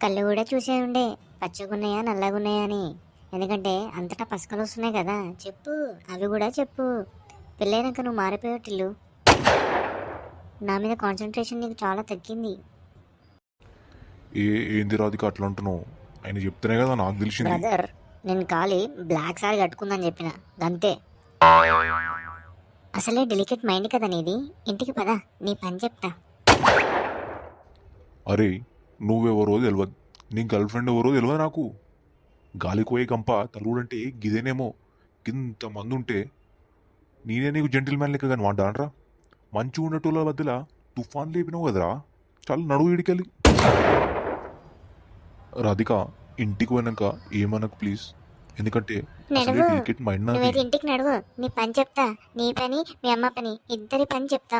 కళ్ళు కూడా చూసే ఉండే పచ్చగున్నాయా నల్లగున్నాయా అని. ఎందుకంటే అంతటా పసకలు వస్తున్నాయి కదా. చెప్పు, అవి కూడా చెప్పు. పెళ్ళైనాక నువ్వు మారిపోయావు టిల్లు. నా మీద కాన్సన్ట్రేషన్ నీకు చాలా తగ్గింది. ఏంది రాధిక అట్లా అంటున్నావు? ఆయన చెప్తేనే కదా నాకు తెలిసింది. బ్రదర్, నేను ఖాళీ బ్లాక్ సారీ కట్టుకుందని చెప్పిన అంతే. అసలే డెలికేట్ మైండ్ కదా నీది. ఇంటికి పద, నీ పని చెప్తా. అరే, నువ్వెవరో తెలియదు, నీ గర్ల్ ఫ్రెండ్ ఎవరో తెలియదు నాకు. గాలికి పోయే గంప తలుగుడంటే గిదేనేమో. ఇంతమంది ఉంటే నేనే నీకు జెంటిల్ మ్యాన్ లెక్క కానీ వాడానరా. మంచి ఉండేటోళ్ళ మధ్యలో తుఫాన్ లేపినావు కదరా. చాలా నడువు ఇడికెళ్ళి. రాధిక, ఇంటికి పోయినాక ఏమనకు ప్లీజ్. ఎందుకంటే అసలే నడువు, డెలికేట్ మైండ్ నాది. నువ్వైతే ఇంటికి నడువు. నీ పని చెప్తా. నీ పని, మీ అమ్మ పని, ఇద్దరి పని చెప్తా.